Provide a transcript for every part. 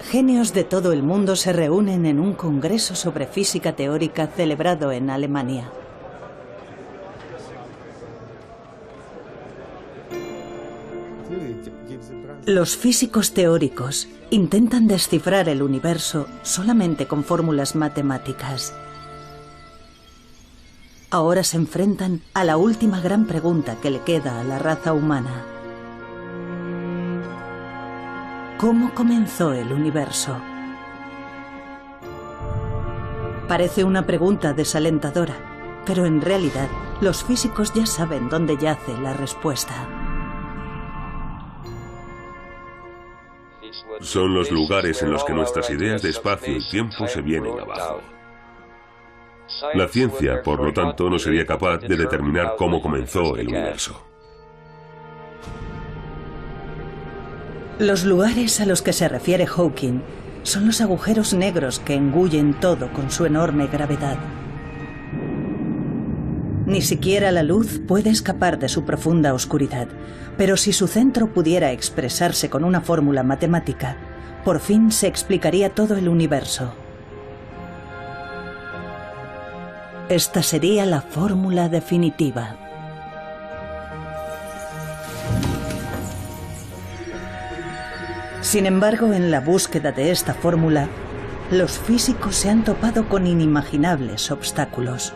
Genios de todo el mundo se reúnen en un congreso sobre física teórica celebrado en Alemania. Los físicos teóricos intentan descifrar el universo solamente con fórmulas matemáticas. Ahora se enfrentan a la última gran pregunta que le queda a la raza humana. ¿Cómo comenzó el universo? Parece una pregunta desalentadora, pero en realidad los físicos ya saben dónde yace la respuesta. Son los lugares en los que nuestras ideas de espacio y tiempo se vienen abajo. La ciencia, por lo tanto, no sería capaz de determinar cómo comenzó el universo. Los lugares a los que se refiere Hawking son los agujeros negros que engullen todo con su enorme gravedad. Ni siquiera la luz puede escapar de su profunda oscuridad, pero si su centro pudiera expresarse con una fórmula matemática, por fin se explicaría todo el universo. Esta sería la fórmula definitiva. Sin embargo, en la búsqueda de esta fórmula, los físicos se han topado con inimaginables obstáculos.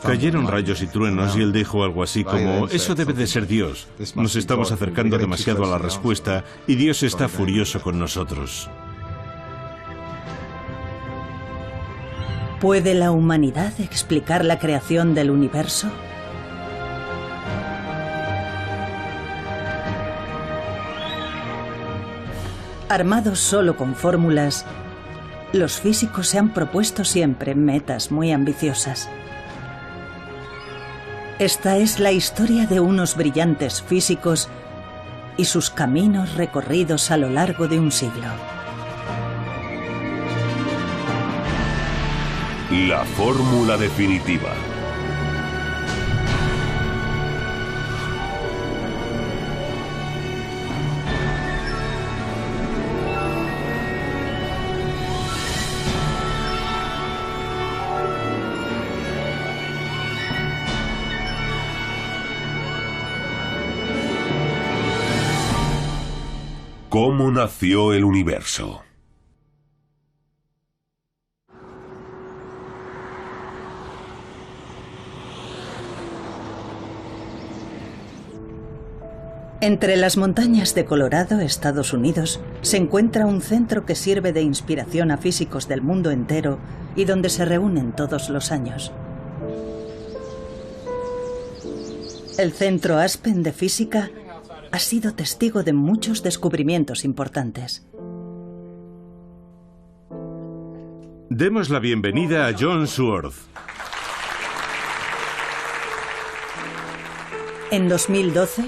Cayeron rayos y truenos y él dijo algo así como: eso debe de ser Dios. Nos estamos acercando demasiado a la respuesta y Dios está furioso con nosotros. ¿Puede la humanidad explicar la creación del universo? Armados solo con fórmulas, los físicos se han propuesto siempre metas muy ambiciosas. Esta es la historia de unos brillantes físicos y sus caminos recorridos a lo largo de un siglo. La fórmula definitiva. ¿Cómo nació el universo? Entre las montañas de Colorado, Estados Unidos, se encuentra un centro que sirve de inspiración a físicos del mundo entero y donde se reúnen todos los años. El Centro Aspen de Física ha sido testigo de muchos descubrimientos importantes. Demos la bienvenida a John Sworth. En 2012,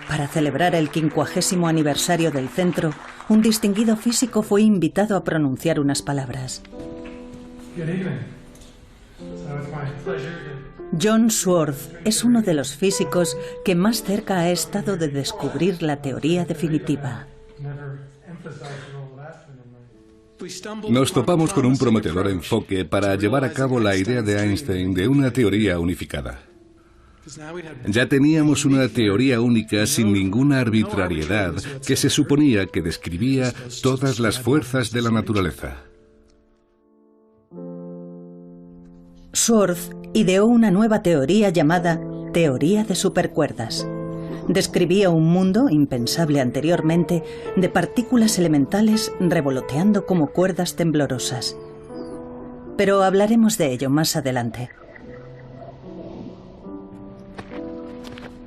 para celebrar el 50º aniversario del centro, un distinguido físico fue invitado a pronunciar unas palabras. John Sworth es uno de los físicos que más cerca ha estado de descubrir la teoría definitiva. Nos topamos con un prometedor enfoque para llevar a cabo la idea de Einstein de una teoría unificada. Ya teníamos una teoría única sin ninguna arbitrariedad que se suponía que describía todas las fuerzas de la naturaleza. Sworth ideó una nueva teoría llamada teoría de supercuerdas. Describía un mundo, impensable anteriormente, de partículas elementales revoloteando como cuerdas temblorosas. Pero hablaremos de ello más adelante.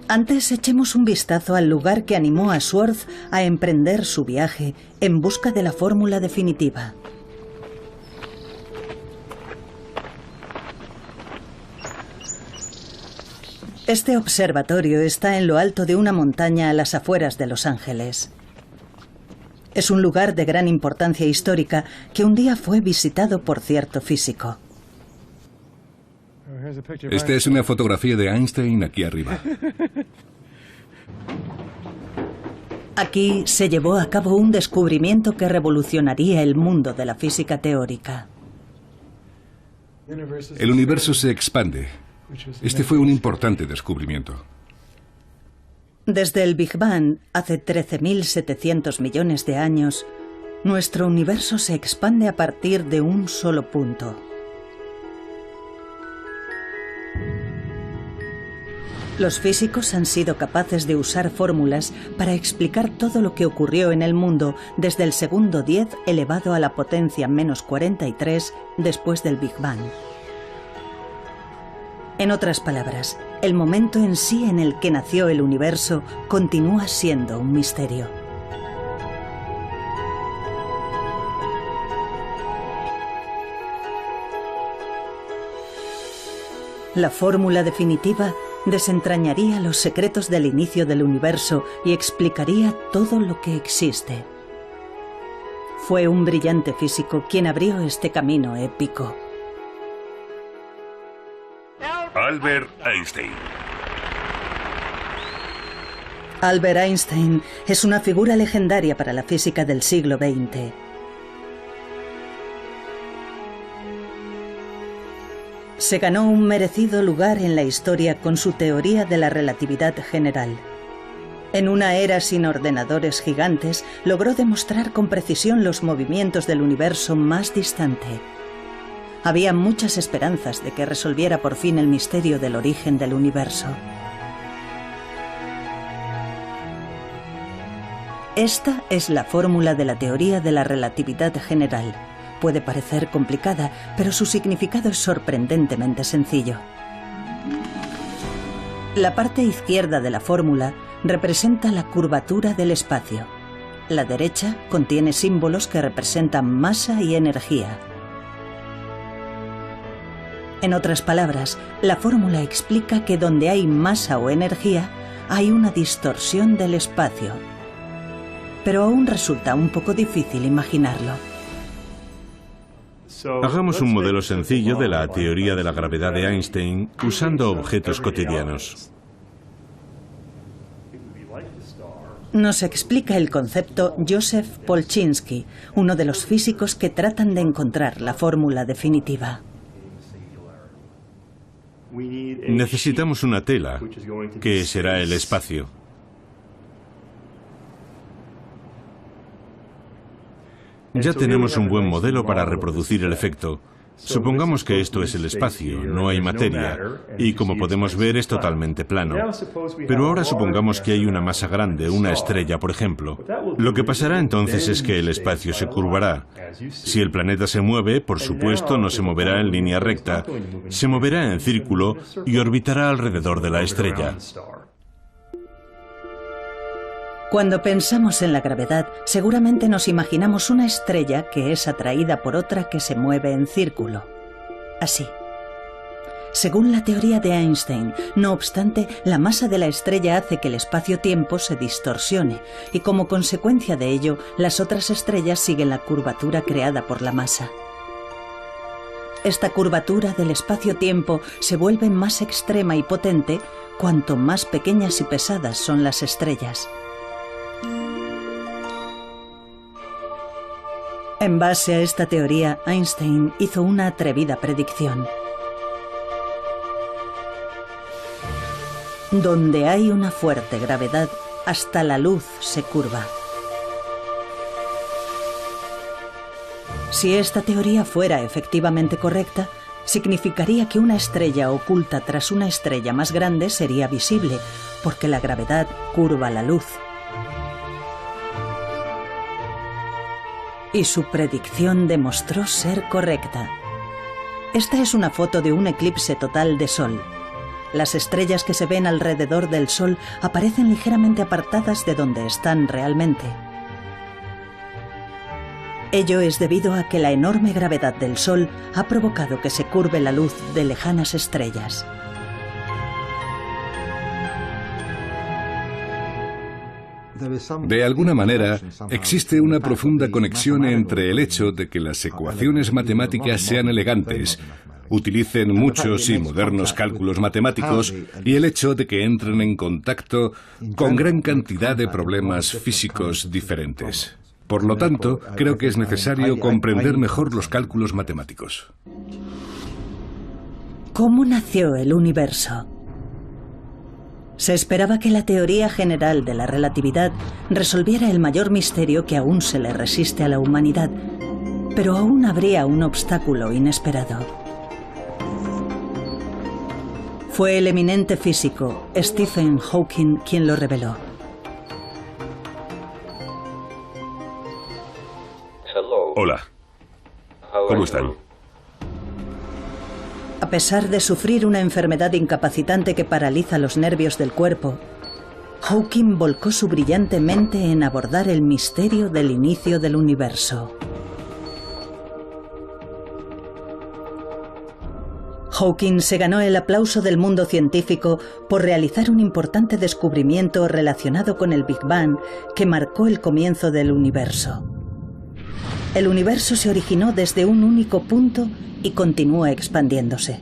Antes echemos un vistazo al lugar que animó a Sworth a emprender su viaje en busca de la fórmula definitiva. Este observatorio está en lo alto de una montaña a las afueras de Los Ángeles. Es un lugar de gran importancia histórica que un día fue visitado por cierto físico. Esta es una fotografía de Einstein aquí arriba. Aquí se llevó a cabo un descubrimiento que revolucionaría el mundo de la física teórica. El universo se expande. Este fue un importante descubrimiento. Desde el Big Bang, hace 13.700 millones de años, nuestro universo se expande a partir de un solo punto. Los físicos han sido capaces de usar fórmulas para explicar todo lo que ocurrió en el mundo desde el segundo 10 elevado a la potencia menos 43 después del Big Bang. En otras palabras, el momento en sí en el que nació el universo continúa siendo un misterio. La fórmula definitiva desentrañaría los secretos del inicio del universo y explicaría todo lo que existe. Fue un brillante físico quien abrió este camino épico. Albert Einstein. Albert Einstein es una figura legendaria para la física del siglo XX. Se ganó un merecido lugar en la historia con su teoría de la relatividad general. En una era sin ordenadores gigantes, logró demostrar con precisión los movimientos del universo más distante. Había muchas esperanzas de que resolviera por fin el misterio del origen del universo. Esta es la fórmula de la teoría de la relatividad general. Puede parecer complicada, pero su significado es sorprendentemente sencillo. La parte izquierda de la fórmula representa la curvatura del espacio. La derecha contiene símbolos que representan masa y energía. En otras palabras, la fórmula explica que donde hay masa o energía, hay una distorsión del espacio. Pero aún resulta un poco difícil imaginarlo. Hagamos un modelo sencillo de la teoría de la gravedad de Einstein usando objetos cotidianos. Nos explica el concepto Joseph Polchinski, uno de los físicos que tratan de encontrar la fórmula definitiva. Necesitamos una tela, que será el espacio. Ya tenemos un buen modelo para reproducir el efecto. Supongamos que esto es el espacio, no hay materia, y como podemos ver es totalmente plano. Pero ahora supongamos que hay una masa grande, una estrella, por ejemplo. Lo que pasará entonces es que el espacio se curvará. Si el planeta se mueve, por supuesto, no se moverá en línea recta, se moverá en círculo y orbitará alrededor de la estrella. Cuando pensamos en la gravedad, seguramente nos imaginamos una estrella que es atraída por otra que se mueve en círculo. Así. Según la teoría de Einstein, no obstante, la masa de la estrella hace que el espacio-tiempo se distorsione y como consecuencia de ello, las otras estrellas siguen la curvatura creada por la masa. Esta curvatura del espacio-tiempo se vuelve más extrema y potente cuanto más pequeñas y pesadas son las estrellas. En base a esta teoría, Einstein hizo una atrevida predicción. Donde hay una fuerte gravedad, hasta la luz se curva. Si esta teoría fuera efectivamente correcta, significaría que una estrella oculta tras una estrella más grande sería visible, porque la gravedad curva la luz. Y su predicción demostró ser correcta. Esta es una foto de un eclipse total de Sol. Las estrellas que se ven alrededor del Sol aparecen ligeramente apartadas de donde están realmente. Ello es debido a que la enorme gravedad del Sol ha provocado que se curve la luz de lejanas estrellas. De alguna manera, existe una profunda conexión entre el hecho de que las ecuaciones matemáticas sean elegantes, utilicen muchos y modernos cálculos matemáticos, y el hecho de que entren en contacto con gran cantidad de problemas físicos diferentes. Por lo tanto, creo que es necesario comprender mejor los cálculos matemáticos. ¿Cómo nació el universo? Se esperaba que la teoría general de la relatividad resolviera el mayor misterio que aún se le resiste a la humanidad, pero aún habría un obstáculo inesperado. Fue el eminente físico Stephen Hawking quien lo reveló. Hola. ¿Cómo están? A pesar de sufrir una enfermedad incapacitante que paraliza los nervios del cuerpo, Hawking volcó su brillante mente en abordar el misterio del inicio del universo. Hawking se ganó el aplauso del mundo científico por realizar un importante descubrimiento relacionado con el Big Bang que marcó el comienzo del universo. El universo se originó desde un único punto y continúa expandiéndose.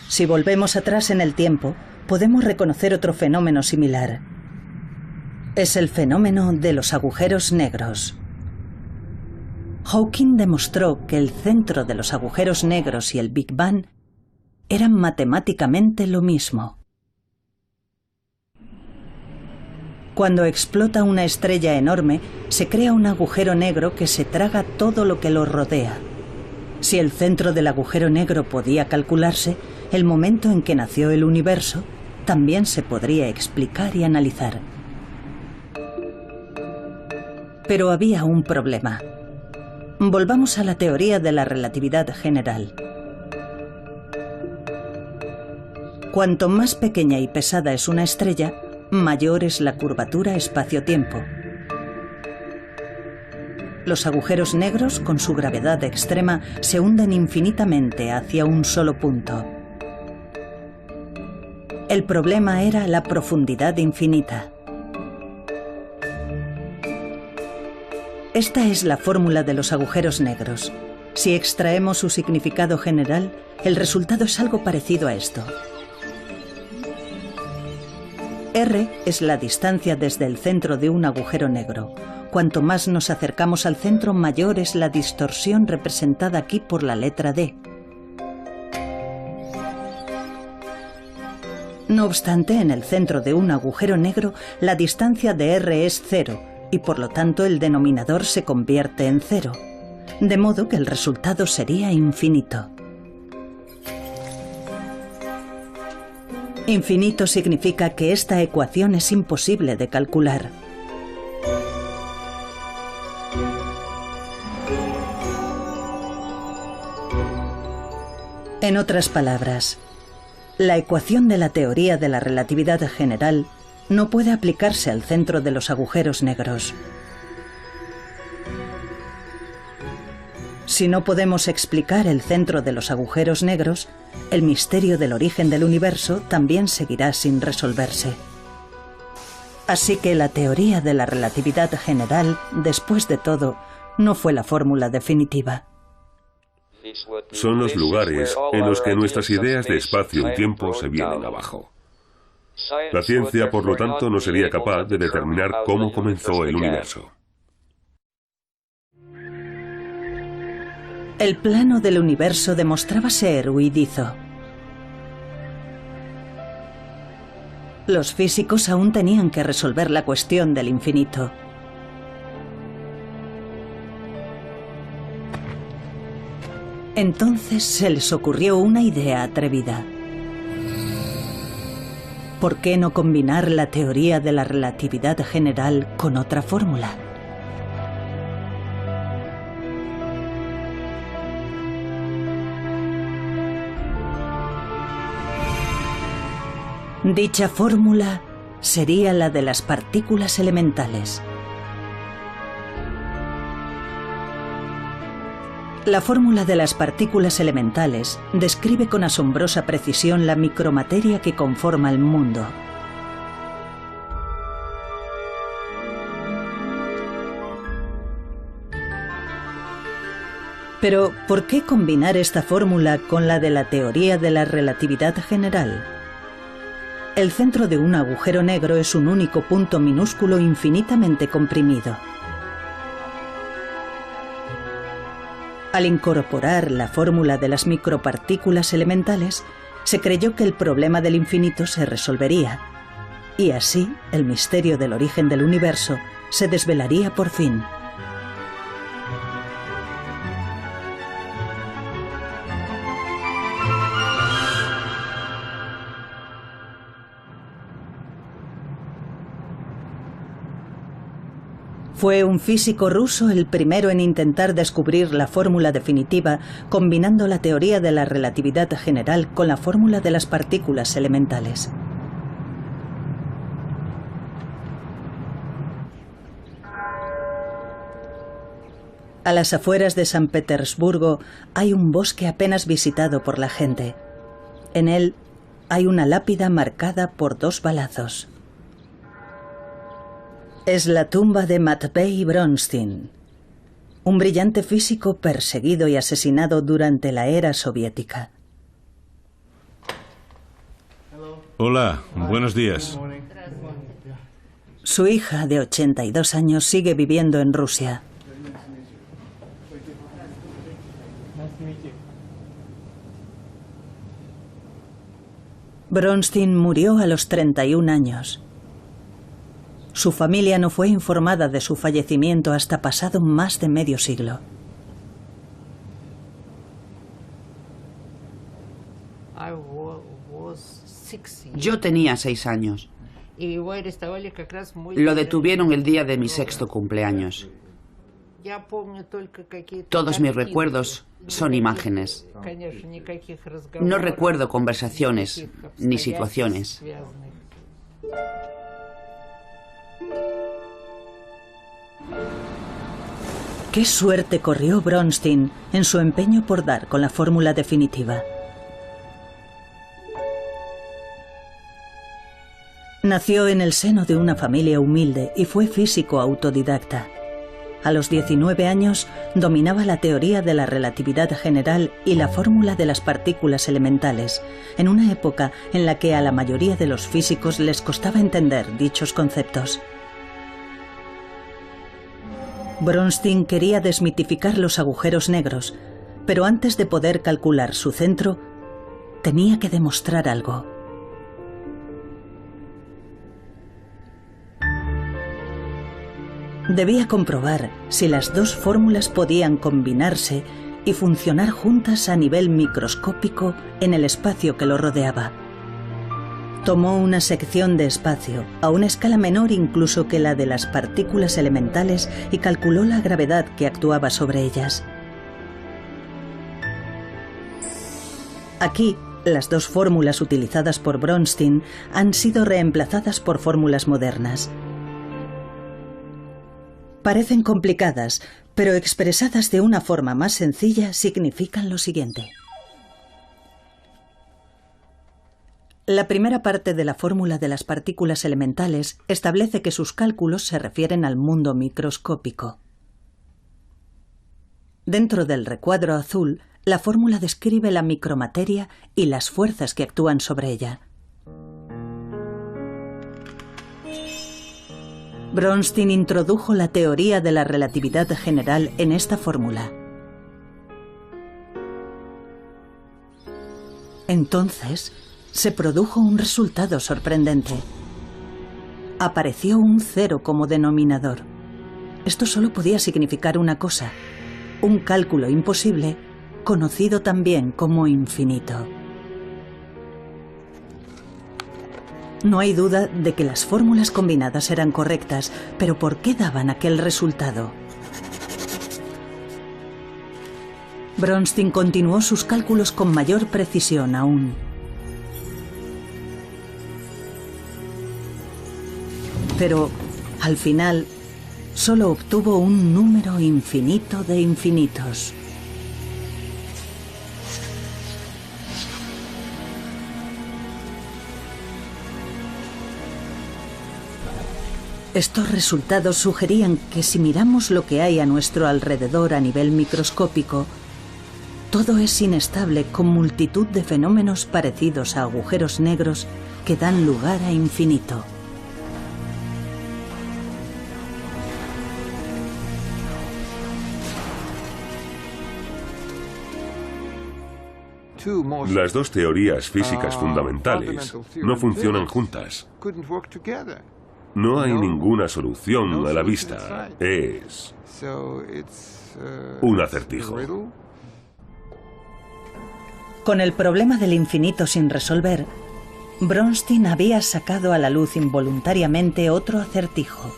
Si volvemos atrás en el tiempo, podemos reconocer otro fenómeno similar. Es el fenómeno de los agujeros negros. Hawking demostró que el centro de los agujeros negros y el Big Bang eran matemáticamente lo mismo. Cuando explota una estrella enorme, se crea un agujero negro que se traga todo lo que lo rodea. Si el centro del agujero negro podía calcularse, el momento en que nació el universo también se podría explicar y analizar. Pero había un problema. Volvamos a la teoría de la relatividad general. Cuanto más pequeña y pesada es una estrella, mayor es la curvatura espacio-tiempo. Los agujeros negros, con su gravedad extrema, se hunden infinitamente hacia un solo punto. El problema era la profundidad infinita. Esta es la fórmula de los agujeros negros. Si extraemos su significado general, el resultado es algo parecido a esto. R es la distancia desde el centro de un agujero negro. Cuanto más nos acercamos al centro, mayor es la distorsión representada aquí por la letra D. No obstante, en el centro de un agujero negro, la distancia de R es 0, y por lo tanto el denominador se convierte en 0, de modo que el resultado sería infinito. Infinito significa que esta ecuación es imposible de calcular. En otras palabras, la ecuación de la teoría de la relatividad general no puede aplicarse al centro de los agujeros negros. Si no podemos explicar el centro de los agujeros negros, el misterio del origen del universo también seguirá sin resolverse. Así que la teoría de la relatividad general, después de todo, no fue la fórmula definitiva. Son los lugares en los que nuestras ideas de espacio y tiempo se vienen abajo. La ciencia, por lo tanto, no sería capaz de determinar cómo comenzó el universo. El plano del universo demostraba ser huidizo. Los físicos aún tenían que resolver la cuestión del infinito. Entonces se les ocurrió una idea atrevida. ¿Por qué no combinar la teoría de la relatividad general con otra fórmula? Dicha fórmula sería la de las partículas elementales. La fórmula de las partículas elementales describe con asombrosa precisión la micromateria que conforma el mundo. Pero, ¿por qué combinar esta fórmula con la de la teoría de la relatividad general? El centro de un agujero negro es un único punto minúsculo infinitamente comprimido. Al incorporar la fórmula de las micropartículas elementales, se creyó que el problema del infinito se resolvería, y así el misterio del origen del universo se desvelaría por fin. Fue un físico ruso el primero en intentar descubrir la fórmula definitiva combinando la teoría de la relatividad general con la fórmula de las partículas elementales. A las afueras de San Petersburgo hay un bosque apenas visitado por la gente. En él hay una lápida marcada por 2 balazos. Es la tumba de Matvei Bronstein, un brillante físico perseguido y asesinado durante la era soviética. Hola, buenos días. Su hija, de 82 años, sigue viviendo en Rusia. Bronstein murió a los 31 años. Su familia no fue informada de su fallecimiento hasta pasado más de medio siglo. Yo tenía 6 años. Lo detuvieron el día de mi 6º cumpleaños. Todos mis recuerdos son imágenes. No recuerdo conversaciones ni situaciones. ¿Qué suerte corrió Bronstein en su empeño por dar con la fórmula definitiva? Nació en el seno de una familia humilde y fue físico autodidacta. A los 19 años dominaba la teoría de la relatividad general y la fórmula de las partículas elementales, en una época en la que a la mayoría de los físicos les costaba entender dichos conceptos. Bronstein quería desmitificar los agujeros negros, pero antes de poder calcular su centro, tenía que demostrar algo. Debía comprobar si las 2 fórmulas podían combinarse y funcionar juntas a nivel microscópico en el espacio que lo rodeaba. Tomó una sección de espacio, a una escala menor incluso que la de las partículas elementales, y calculó la gravedad que actuaba sobre ellas. Aquí, las 2 fórmulas utilizadas por Bronstein han sido reemplazadas por fórmulas modernas. Parecen complicadas, pero expresadas de una forma más sencilla significan lo siguiente. La primera parte de la fórmula de las partículas elementales establece que sus cálculos se refieren al mundo microscópico. Dentro del recuadro azul, la fórmula describe la micromateria y las fuerzas que actúan sobre ella. Bronstein introdujo la teoría de la relatividad general en esta fórmula. Entonces, se produjo un resultado sorprendente. Apareció un 0 como denominador. Esto solo podía significar una cosa: un cálculo imposible, conocido también como infinito. No hay duda de que las fórmulas combinadas eran correctas, pero ¿por qué daban aquel resultado? Bronstein continuó sus cálculos con mayor precisión aún. Pero, al final, solo obtuvo un número infinito de infinitos. Estos resultados sugerían que si miramos lo que hay a nuestro alrededor a nivel microscópico, Todo es inestable, con multitud de fenómenos parecidos a agujeros negros que dan lugar a infinito. Las dos teorías físicas fundamentales no funcionan juntas. No hay ninguna solución a la vista. Es un acertijo. Con el problema del infinito sin resolver, Bronstein había sacado a la luz involuntariamente otro acertijo.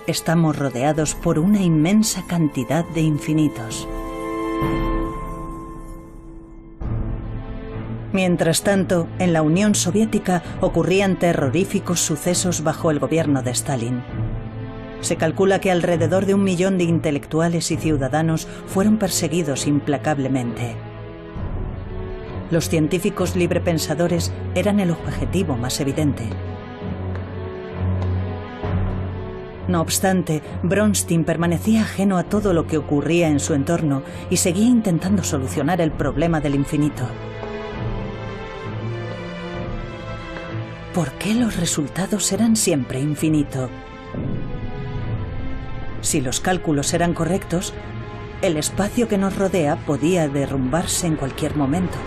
Estamos rodeados por una inmensa cantidad de infinitos. Mientras tanto, en la Unión Soviética ocurrían terroríficos sucesos bajo el gobierno de Stalin. Se calcula que alrededor de 1 millón de intelectuales y ciudadanos fueron perseguidos implacablemente. Los científicos librepensadores eran el objetivo más evidente. No obstante, Bronstein permanecía ajeno a todo lo que ocurría en su entorno y seguía intentando solucionar el problema del infinito. ¿Por qué los resultados eran siempre infinito? Si los cálculos eran correctos, el espacio que nos rodea podía derrumbarse en cualquier momento.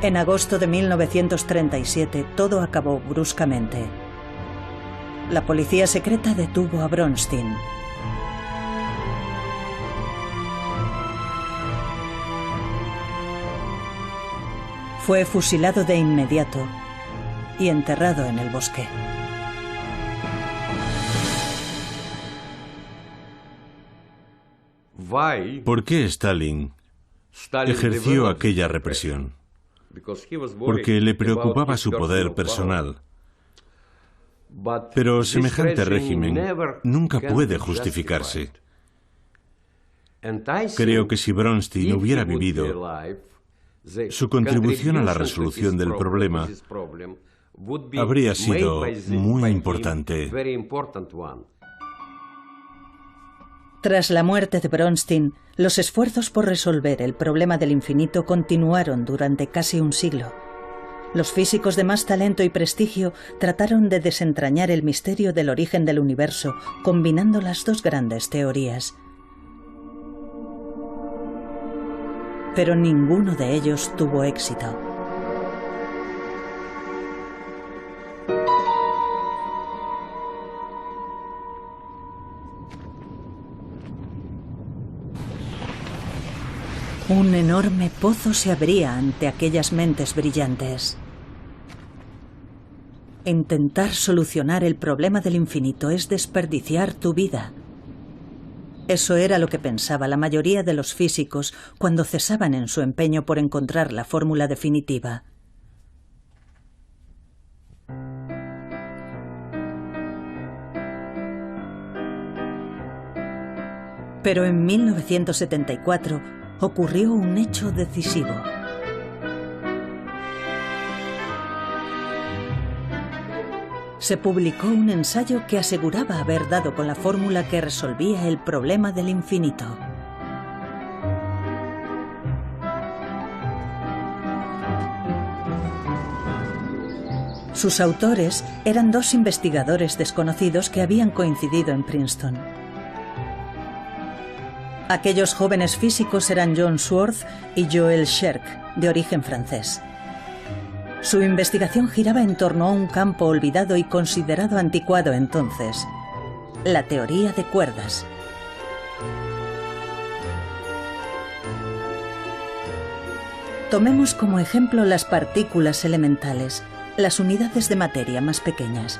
En agosto de 1937, todo acabó bruscamente. La policía secreta detuvo a Bronstein. Fue fusilado de inmediato y enterrado en el bosque. ¿Por qué Stalin ejerció aquella represión? Porque le preocupaba su poder personal. Pero semejante régimen nunca puede justificarse. Creo que si Bronstein hubiera vivido, su contribución a la resolución del problema habría sido muy importante. Tras la muerte de Bronstein, los esfuerzos por resolver el problema del infinito continuaron durante casi un siglo. Los físicos de más talento y prestigio trataron de desentrañar el misterio del origen del universo, combinando las dos grandes teorías. Pero ninguno de ellos tuvo éxito. Un enorme pozo se abría ante aquellas mentes brillantes. Intentar solucionar el problema del infinito es desperdiciar tu vida. Eso era lo que pensaba la mayoría de los físicos cuando cesaban en su empeño por encontrar la fórmula definitiva. Pero en 1974 ocurrió un hecho decisivo. Se publicó un ensayo que aseguraba haber dado con la fórmula que resolvía el problema del infinito. Sus autores eran dos investigadores desconocidos que habían coincidido en Princeton. Aquellos jóvenes físicos eran John Swartz y Joël Scherk, de origen francés. Su investigación giraba en torno a un campo olvidado y considerado anticuado entonces: la teoría de cuerdas. Tomemos como ejemplo las partículas elementales, las unidades de materia más pequeñas.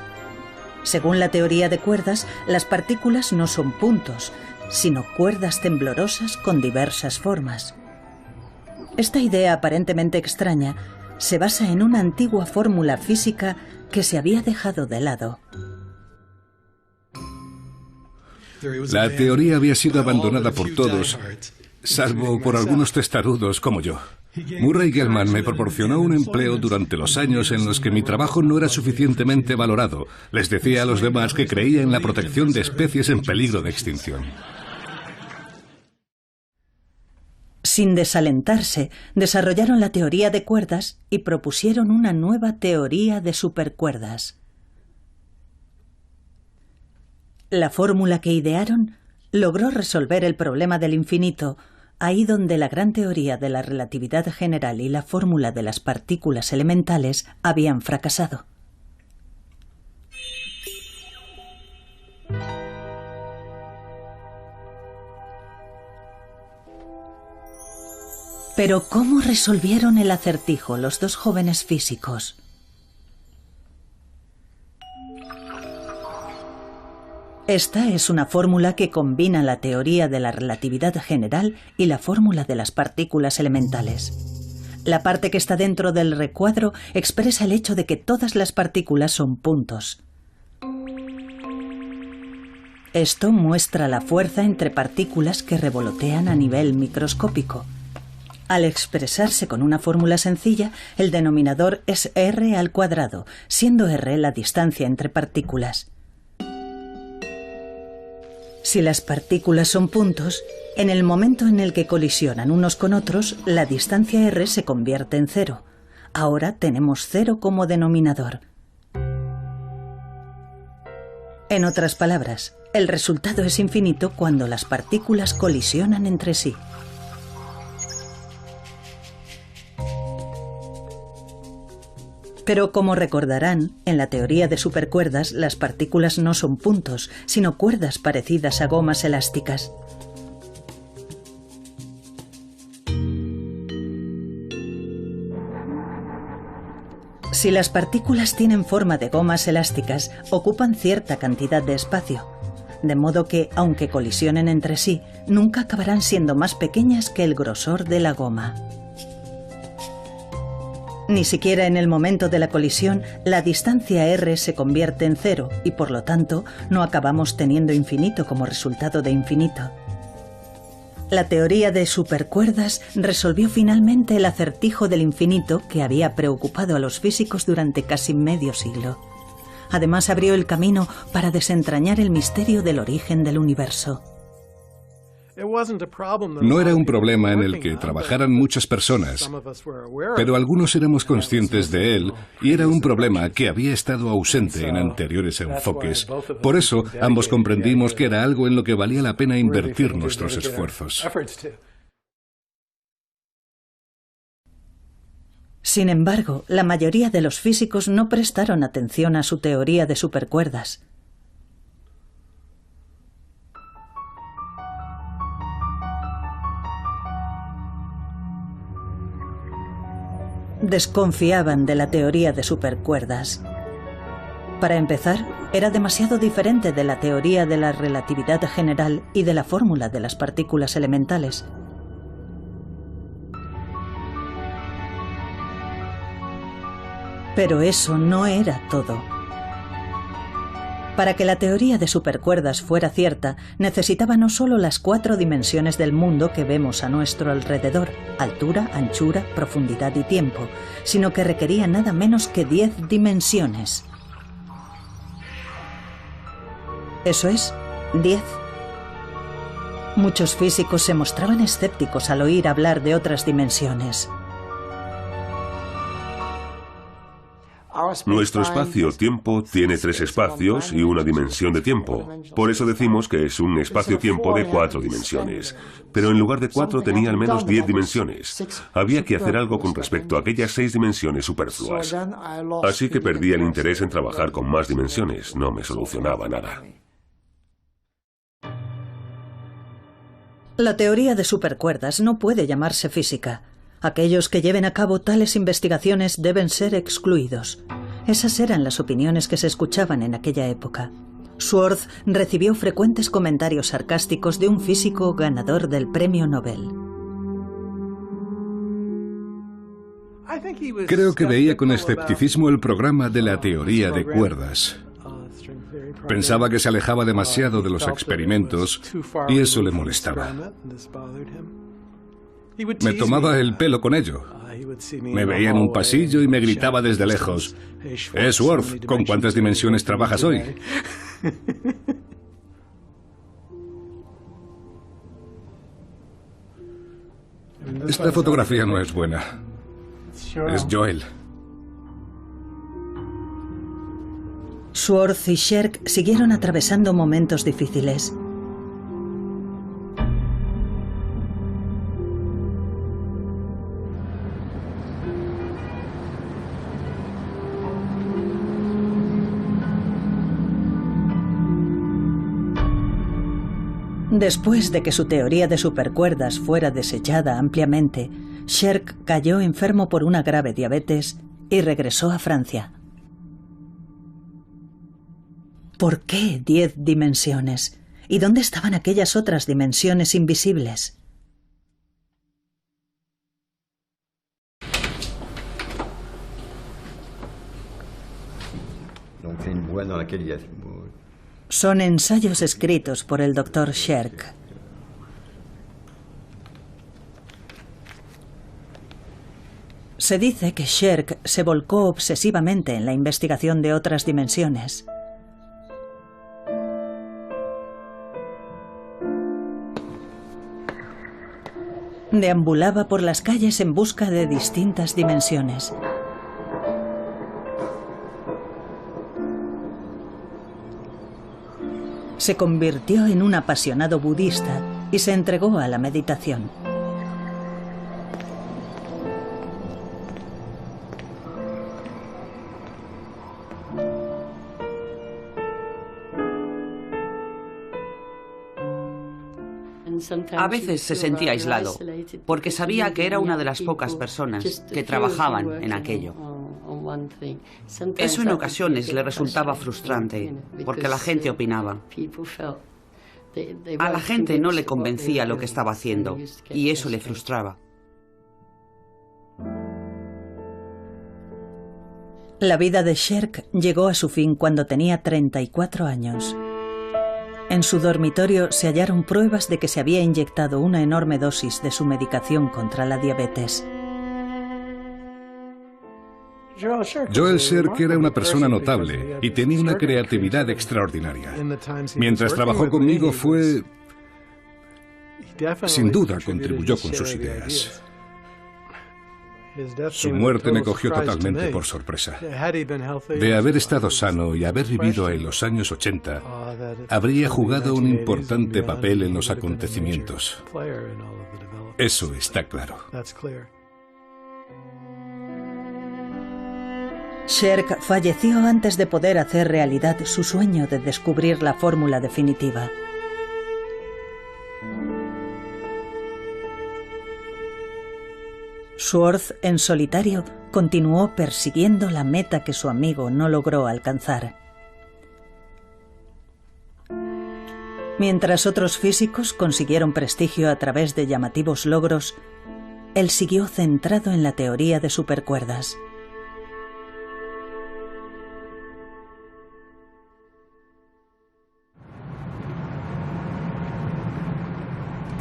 Según la teoría de cuerdas, las partículas no son puntos, sino cuerdas temblorosas con diversas formas. Esta idea aparentemente extraña se basa en una antigua fórmula física que se había dejado de lado. La teoría había sido abandonada por todos, salvo por algunos testarudos como yo. Murray Gell-Mann me proporcionó un empleo durante los años en los que mi trabajo no era suficientemente valorado. Les decía a los demás que creía en la protección de especies en peligro de extinción. Sin desalentarse, desarrollaron la teoría de cuerdas y propusieron una nueva teoría de supercuerdas. La fórmula que idearon logró resolver el problema del infinito, ahí donde la gran teoría de la relatividad general y la fórmula de las partículas elementales habían fracasado. Pero ¿cómo resolvieron el acertijo los dos jóvenes físicos? Esta es una fórmula que combina la teoría de la relatividad general y la fórmula de las partículas elementales. La parte que está dentro del recuadro expresa el hecho de que todas las partículas son puntos. Esto muestra la fuerza entre partículas que revolotean a nivel microscópico. Al expresarse con una fórmula sencilla, el denominador es r², siendo r la distancia entre partículas. Si las partículas son puntos, en el momento en el que colisionan unos con otros, la distancia r se convierte en 0. Ahora tenemos 0 como denominador. En otras palabras, el resultado es infinito cuando las partículas colisionan entre sí. Pero como recordarán, en la teoría de supercuerdas las partículas no son puntos, sino cuerdas parecidas a gomas elásticas. Si las partículas tienen forma de gomas elásticas, ocupan cierta cantidad de espacio, de modo que, aunque colisionen entre sí, nunca acabarán siendo más pequeñas que el grosor de la goma. Ni siquiera en el momento de la colisión, la distancia r se convierte en 0 y por lo tanto no acabamos teniendo infinito como resultado de infinito. La teoría de supercuerdas resolvió finalmente el acertijo del infinito que había preocupado a los físicos durante casi medio siglo. Además abrió el camino para desentrañar el misterio del origen del universo. No era un problema en el que trabajaran muchas personas, pero algunos éramos conscientes de él y era un problema que había estado ausente en anteriores enfoques. Por eso, ambos comprendimos que era algo en lo que valía la pena invertir nuestros esfuerzos. Sin embargo, la mayoría de los físicos no prestaron atención a su teoría de supercuerdas. Desconfiaban de la teoría de supercuerdas. Para empezar, era demasiado diferente de la teoría de la relatividad general y de la fórmula de las partículas elementales. Pero eso no era todo. Para que la teoría de supercuerdas fuera cierta, necesitaba no solo las 4 dimensiones del mundo que vemos a nuestro alrededor, altura, anchura, profundidad y tiempo, sino que requería nada menos que 10 dimensiones. Eso es, 10. Muchos físicos se mostraban escépticos al oír hablar de otras dimensiones. Nuestro espacio-tiempo tiene 3 espacios y una dimensión de tiempo. Por eso decimos que es un espacio-tiempo de 4 dimensiones. Pero en lugar de 4 tenía al menos 10 dimensiones. Había que hacer algo con respecto a aquellas 6 dimensiones superfluas. Así que perdí el interés en trabajar con más dimensiones. No me solucionaba nada. La teoría de supercuerdas no puede llamarse física. Aquellos que lleven a cabo tales investigaciones deben ser excluidos. Esas eran las opiniones que se escuchaban en aquella época. Schwartz recibió frecuentes comentarios sarcásticos de un físico ganador del premio Nobel. Creo que veía con escepticismo el programa de la teoría de cuerdas. Pensaba que se alejaba demasiado de los experimentos y eso le molestaba. Me tomaba el pelo con ello. Me veía en un pasillo y me gritaba desde lejos: Sworth, ¿con cuántas dimensiones trabajas hoy? Esta fotografía no es buena. Es Joel. Sworth y Sherk siguieron atravesando momentos difíciles. Después de que su teoría de supercuerdas fuera desechada ampliamente, Sherk cayó enfermo por una grave diabetes y regresó a Francia. ¿Por qué 10 dimensiones? ¿Y dónde estaban aquellas otras dimensiones invisibles? Son ensayos escritos por el Dr. Sherk. Se dice que Sherk se volcó obsesivamente en la investigación de otras dimensiones. Deambulaba por las calles en busca de distintas dimensiones. Se convirtió en un apasionado budista y se entregó a la meditación. A veces se sentía aislado, porque sabía que era una de las pocas personas que trabajaban en aquello. Eso en ocasiones le resultaba frustrante, porque la gente opinaba. A la gente no le convencía lo que estaba haciendo, y eso le frustraba. La vida de Sherk llegó a su fin cuando tenía 34 años. En su dormitorio se hallaron pruebas de que se había inyectado una enorme dosis de su medicación contra la diabetes. Joel Sherk era una persona notable y tenía una creatividad extraordinaria. Mientras trabajó conmigo sin duda contribuyó con sus ideas. Su muerte me cogió totalmente por sorpresa. De haber estado sano y haber vivido en los años 80, habría jugado un importante papel en los acontecimientos. Eso está claro. Sherk falleció antes de poder hacer realidad su sueño de descubrir la fórmula definitiva. Sworth, en solitario, continuó persiguiendo la meta que su amigo no logró alcanzar. Mientras otros físicos consiguieron prestigio a través de llamativos logros, él siguió centrado en la teoría de supercuerdas.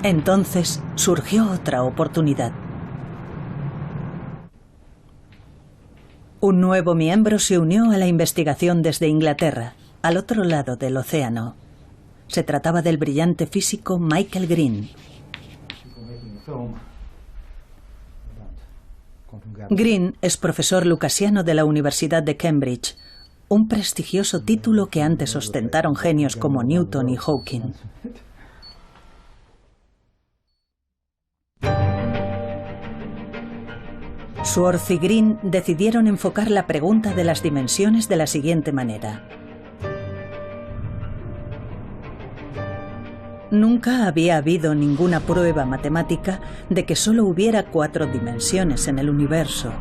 Entonces surgió otra oportunidad. Un nuevo miembro se unió a la investigación desde Inglaterra, al otro lado del océano. Se trataba del brillante físico Michael Green. Green es profesor lucasiano de la Universidad de Cambridge, un prestigioso título que antes ostentaron genios como Newton y Hawking. Sworth y Green decidieron enfocar la pregunta de las dimensiones de la siguiente manera. Nunca había habido ninguna prueba matemática de que solo hubiera 4 dimensiones en el universo.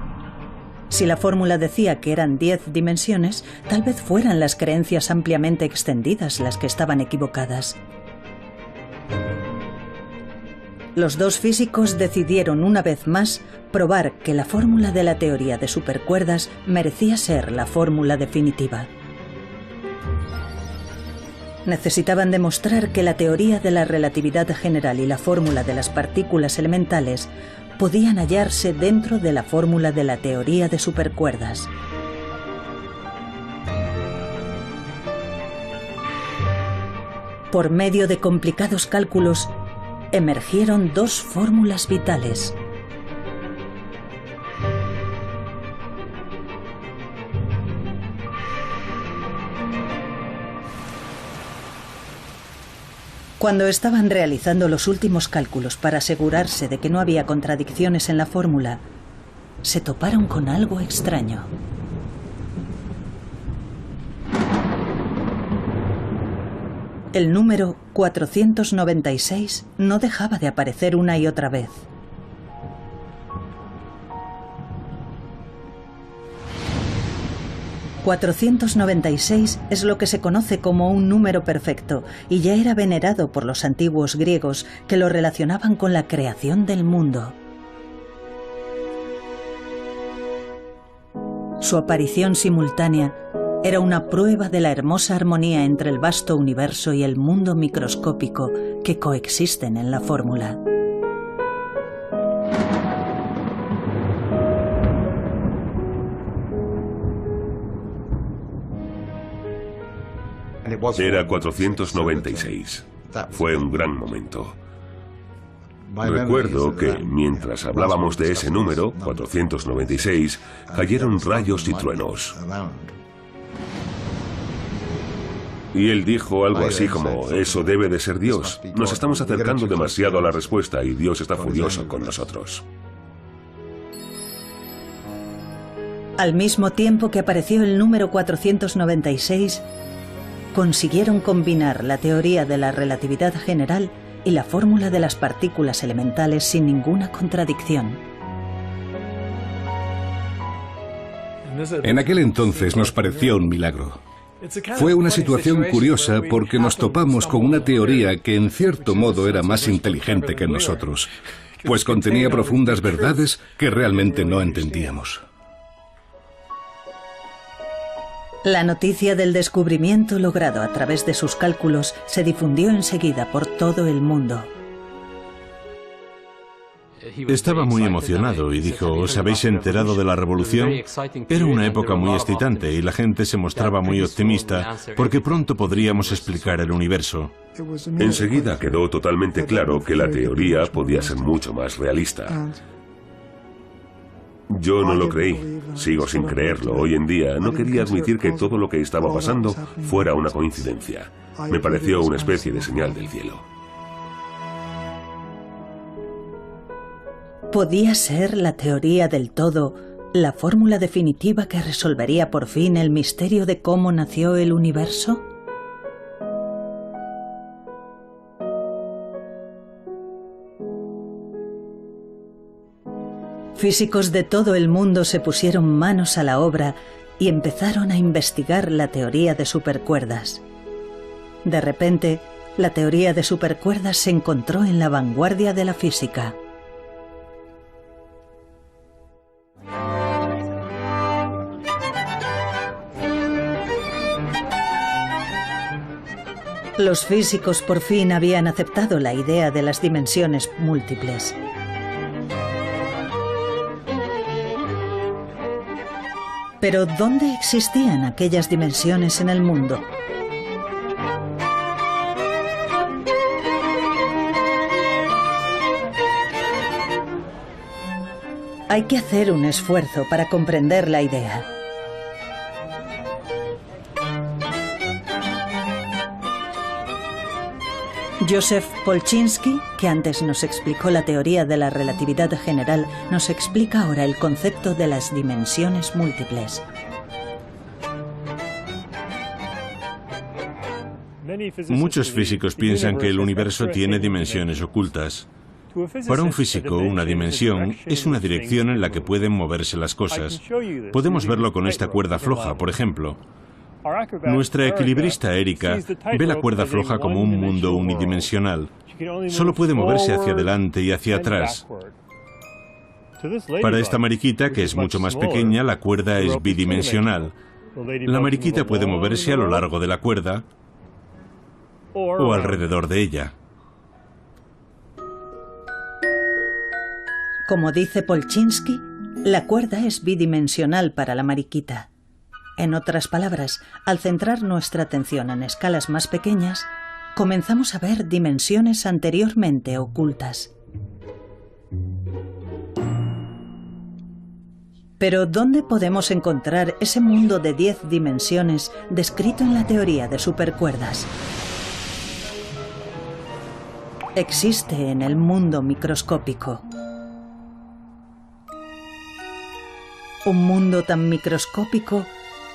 Si la fórmula decía que eran 10 dimensiones, tal vez fueran las creencias ampliamente extendidas las que estaban equivocadas. Los dos físicos decidieron una vez más probar que la fórmula de la teoría de supercuerdas merecía ser la fórmula definitiva. Necesitaban demostrar que la teoría de la relatividad general y la fórmula de las partículas elementales podían hallarse dentro de la fórmula de la teoría de supercuerdas. Por medio de complicados cálculos, emergieron dos fórmulas vitales. Cuando estaban realizando los últimos cálculos para asegurarse de que no había contradicciones en la fórmula, se toparon con algo extraño. El número 496 no dejaba de aparecer una y otra vez. ...496 es lo que se conoce como un número perfecto y ya era venerado por los antiguos griegos que lo relacionaban con la creación del mundo. Su aparición simultánea era una prueba de la hermosa armonía entre el vasto universo y el mundo microscópico que coexisten en la fórmula. Era 496. Fue un gran momento. Recuerdo que, mientras hablábamos de ese número, 496, cayeron rayos y truenos. Y él dijo algo así como, eso debe de ser Dios. Nos estamos acercando demasiado a la respuesta y Dios está furioso con nosotros. Al mismo tiempo que apareció el número 496, consiguieron combinar la teoría de la relatividad general y la fórmula de las partículas elementales sin ninguna contradicción. En aquel entonces nos pareció un milagro. Fue una situación curiosa porque nos topamos con una teoría que en cierto modo era más inteligente que nosotros, pues contenía profundas verdades que realmente no entendíamos. La noticia del descubrimiento logrado a través de sus cálculos se difundió enseguida por todo el mundo. Estaba muy emocionado y dijo, ¿os habéis enterado de la revolución? Era una época muy excitante y la gente se mostraba muy optimista porque pronto podríamos explicar el universo. Enseguida quedó totalmente claro que la teoría podía ser mucho más realista. Yo no lo creí, sigo sin creerlo. Hoy en día no quería admitir que todo lo que estaba pasando fuera una coincidencia. Me pareció una especie de señal del cielo. ¿Podía ser la teoría del todo la fórmula definitiva que resolvería por fin el misterio de cómo nació el universo? Físicos de todo el mundo se pusieron manos a la obra y empezaron a investigar la teoría de supercuerdas. De repente, la teoría de supercuerdas se encontró en la vanguardia de la física. Los físicos por fin habían aceptado la idea de las dimensiones múltiples. Pero ¿dónde existían aquellas dimensiones en el mundo? Hay que hacer un esfuerzo para comprender la idea. Joseph Polchinski, que antes nos explicó la teoría de la relatividad general, nos explica ahora el concepto de las dimensiones múltiples. Muchos físicos piensan que el universo tiene dimensiones ocultas. Para un físico, una dimensión es una dirección en la que pueden moverse las cosas. Podemos verlo con esta cuerda floja, por ejemplo. Nuestra equilibrista Erika ve la cuerda floja como un mundo unidimensional. Solo puede moverse hacia adelante y hacia atrás. Para esta mariquita, que es mucho más pequeña, la cuerda es bidimensional. La mariquita puede moverse a lo largo de la cuerda o alrededor de ella. Como dice Polchinski, la cuerda es bidimensional para la mariquita. En otras palabras, al centrar nuestra atención en escalas más pequeñas, comenzamos a ver dimensiones anteriormente ocultas. Pero ¿dónde podemos encontrar ese mundo de 10 dimensiones descrito en la teoría de supercuerdas? Existe en el mundo microscópico. Un mundo tan microscópico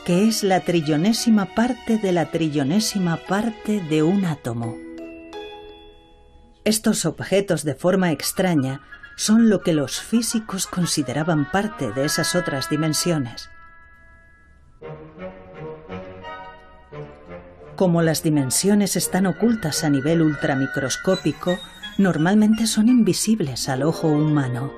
que es la trillonésima parte de la trillonésima parte de un átomo. Estos objetos de forma extraña son lo que los físicos consideraban parte de esas otras dimensiones. Como las dimensiones están ocultas a nivel ultramicroscópico, normalmente son invisibles al ojo humano.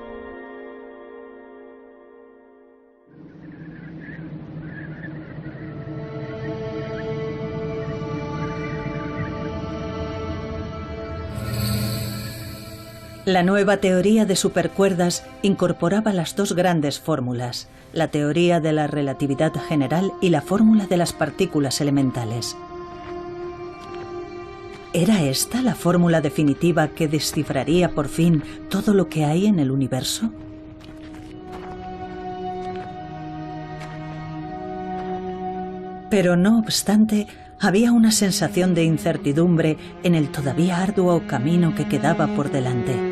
La nueva teoría de supercuerdas incorporaba las dos grandes fórmulas, la teoría de la relatividad general y la fórmula de las partículas elementales. ¿Era esta la fórmula definitiva que descifraría por fin todo lo que hay en el universo? Pero no obstante, había una sensación de incertidumbre en el todavía arduo camino que quedaba por delante.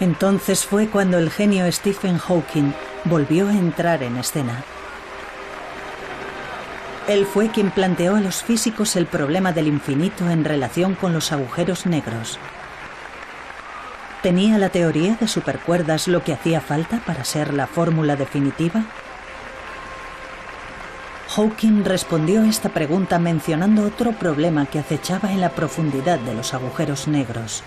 Entonces fue cuando el genio Stephen Hawking volvió a entrar en escena. Él fue quien planteó a los físicos el problema del infinito en relación con los agujeros negros. ¿Tenía la teoría de supercuerdas lo que hacía falta para ser la fórmula definitiva? Hawking respondió a esta pregunta mencionando otro problema que acechaba en la profundidad de los agujeros negros.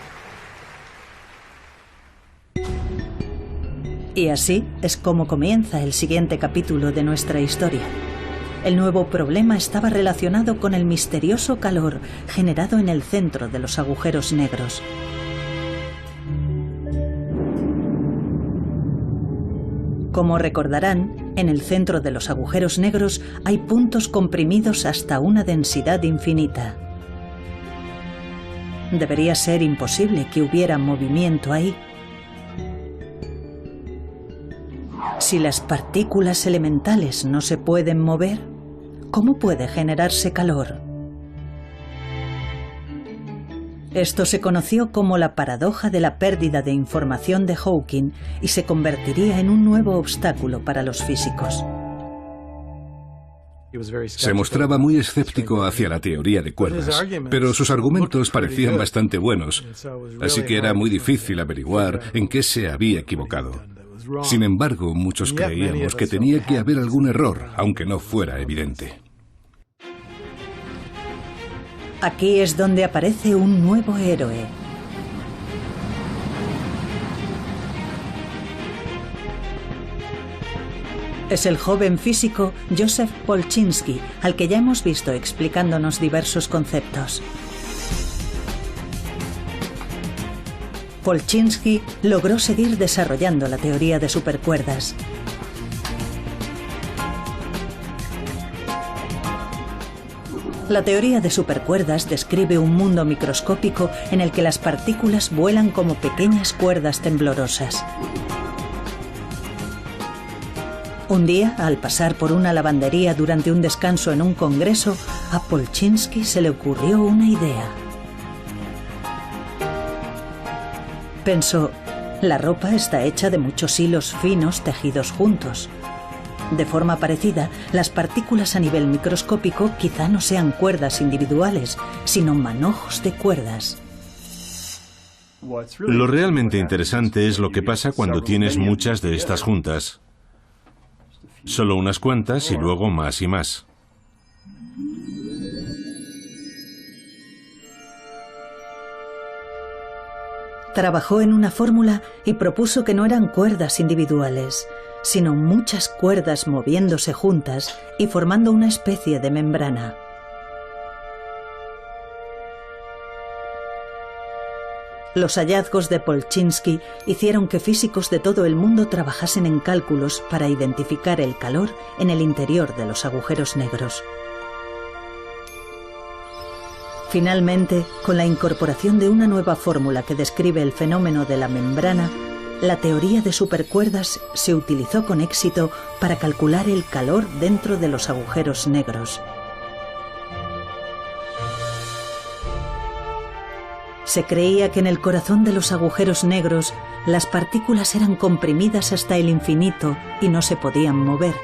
Y así es como comienza el siguiente capítulo de nuestra historia. El nuevo problema estaba relacionado con el misterioso calor generado en el centro de los agujeros negros. Como recordarán, en el centro de los agujeros negros hay puntos comprimidos hasta una densidad infinita. Debería ser imposible que hubiera movimiento ahí. Si las partículas elementales no se pueden mover, ¿cómo puede generarse calor? Esto se conoció como la paradoja de la pérdida de información de Hawking y se convertiría en un nuevo obstáculo para los físicos. Se mostraba muy escéptico hacia la teoría de cuerdas, pero sus argumentos parecían bastante buenos, así que era muy difícil averiguar en qué se había equivocado. Sin embargo, muchos creíamos que tenía que haber algún error, aunque no fuera evidente. Aquí es donde aparece un nuevo héroe. Es el joven físico Joseph Polchinski, al que ya hemos visto explicándonos diversos conceptos. Polchinski logró seguir desarrollando la teoría de supercuerdas. La teoría de supercuerdas describe un mundo microscópico en el que las partículas vuelan como pequeñas cuerdas temblorosas. Un día, al pasar por una lavandería durante un descanso en un congreso, a Polchinski se le ocurrió una idea. Pensó, la ropa está hecha de muchos hilos finos tejidos juntos. De forma parecida, las partículas a nivel microscópico quizá no sean cuerdas individuales, sino manojos de cuerdas. Lo realmente interesante es lo que pasa cuando tienes muchas de estas juntas. Solo unas cuantas y luego más y más. Trabajó en una fórmula y propuso que no eran cuerdas individuales, sino muchas cuerdas moviéndose juntas y formando una especie de membrana. Los hallazgos de Polchinski hicieron que físicos de todo el mundo trabajasen en cálculos para identificar el calor en el interior de los agujeros negros. Finalmente, con la incorporación de una nueva fórmula que describe el fenómeno de la membrana, la teoría de supercuerdas se utilizó con éxito para calcular el calor dentro de los agujeros negros. Se creía que en el corazón de los agujeros negros las partículas eran comprimidas hasta el infinito y no se podían mover.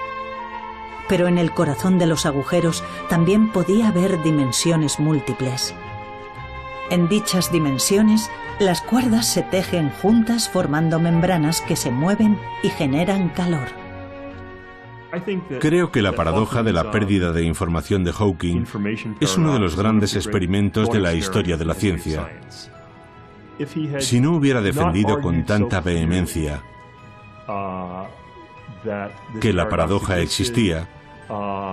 Pero en el corazón de los agujeros también podía haber dimensiones múltiples. En dichas dimensiones, las cuerdas se tejen juntas formando membranas que se mueven y generan calor. Creo que la paradoja de la pérdida de información de Hawking es uno de los grandes experimentos de la historia de la ciencia. Si no hubiera defendido con tanta vehemencia que la paradoja existía,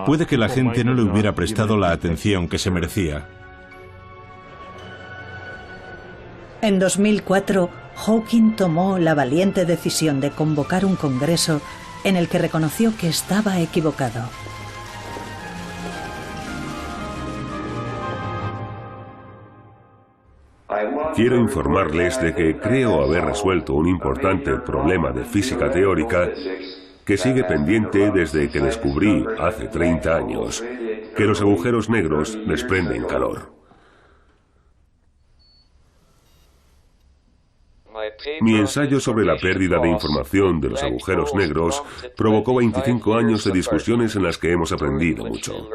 puede que la gente no le hubiera prestado la atención que se merecía. En 2004, Hawking tomó la valiente decisión de convocar un congreso en el que reconoció que estaba equivocado. Quiero informarles de que creo haber resuelto un importante problema de física teórica que sigue pendiente desde que descubrí hace 30 años que los agujeros negros desprenden calor. Mi ensayo sobre la pérdida de información de los agujeros negros provocó 25 años de discusiones en las que hemos aprendido mucho.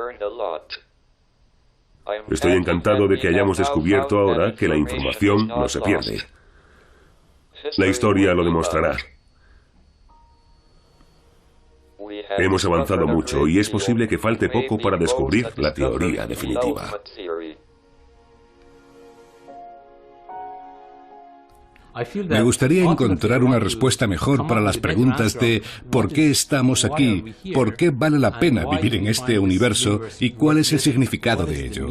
Estoy encantado de que hayamos descubierto ahora que la información no se pierde. La historia lo demostrará. Hemos avanzado mucho y es posible que falte poco para descubrir la teoría definitiva. Me gustaría encontrar una respuesta mejor para las preguntas de ¿por qué estamos aquí? ¿Por qué vale la pena vivir en este universo? ¿Y cuál es el significado de ello?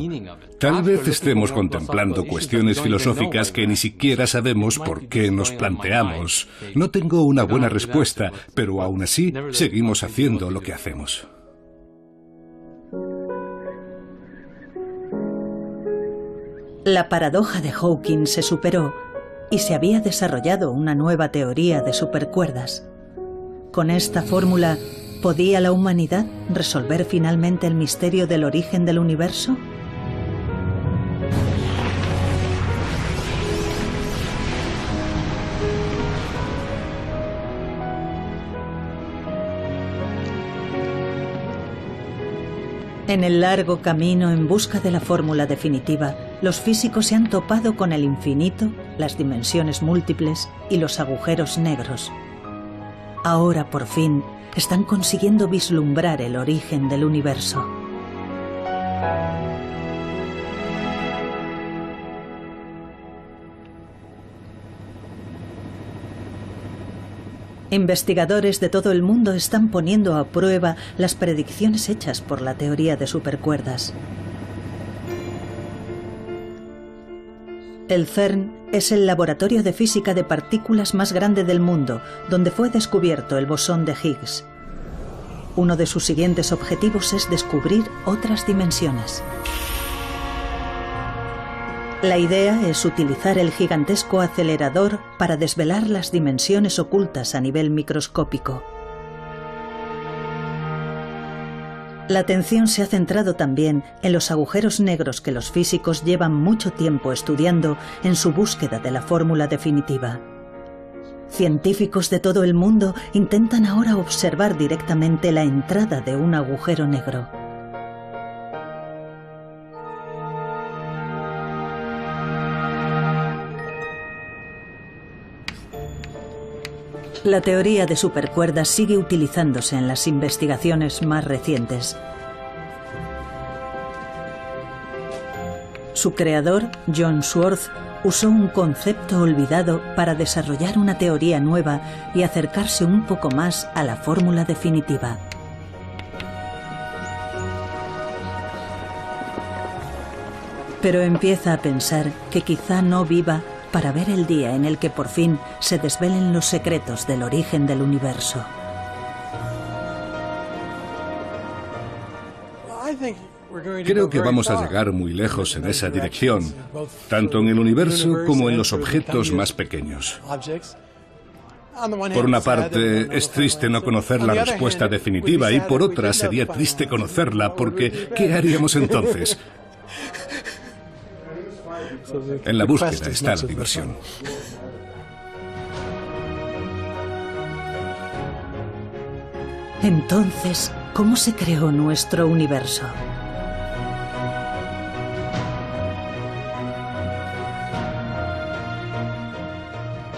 Tal vez estemos contemplando cuestiones filosóficas que ni siquiera sabemos por qué nos planteamos. No tengo una buena respuesta, pero aún así seguimos haciendo lo que hacemos. La paradoja de Hawking se superó y se había desarrollado una nueva teoría de supercuerdas. Con esta fórmula, ¿podía la humanidad resolver finalmente el misterio del origen del universo? En el largo camino en busca de la fórmula definitiva, los físicos se han topado con el infinito, las dimensiones múltiples y los agujeros negros. Ahora, por fin, están consiguiendo vislumbrar el origen del universo. Investigadores de todo el mundo están poniendo a prueba las predicciones hechas por la teoría de supercuerdas. El CERN es el laboratorio de física de partículas más grande del mundo, donde fue descubierto el bosón de Higgs. Uno de sus siguientes objetivos es descubrir otras dimensiones. La idea es utilizar el gigantesco acelerador para desvelar las dimensiones ocultas a nivel microscópico. La atención se ha centrado también en los agujeros negros que los físicos llevan mucho tiempo estudiando en su búsqueda de la fórmula definitiva. Científicos de todo el mundo intentan ahora observar directamente la entrada de un agujero negro. La teoría de supercuerdas sigue utilizándose en las investigaciones más recientes. Su creador, John Swartz, usó un concepto olvidado para desarrollar una teoría nueva y acercarse un poco más a la fórmula definitiva. Pero empieza a pensar que quizá no viva para ver el día en el que por fin se desvelen los secretos del origen del universo. Creo que vamos a llegar muy lejos en esa dirección, tanto en el universo como en los objetos más pequeños. Por una parte, es triste no conocer la respuesta definitiva y por otra sería triste conocerla porque ¿qué haríamos entonces? En la búsqueda está la diversión. Entonces, ¿cómo se creó nuestro universo?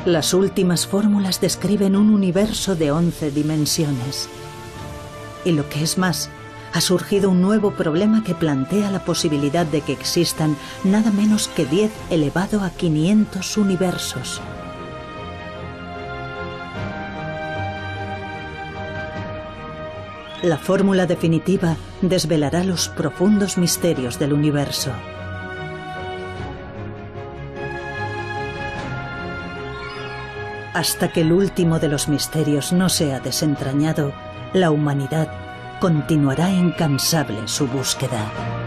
Las últimas fórmulas describen un universo de 11 dimensiones. Y lo que es más, ha surgido un nuevo problema que plantea la posibilidad de que existan nada menos que 10 elevado a 500 universos. La fórmula definitiva desvelará los profundos misterios del universo. Hasta que el último de los misterios no sea desentrañado, la humanidad continuará incansable su búsqueda.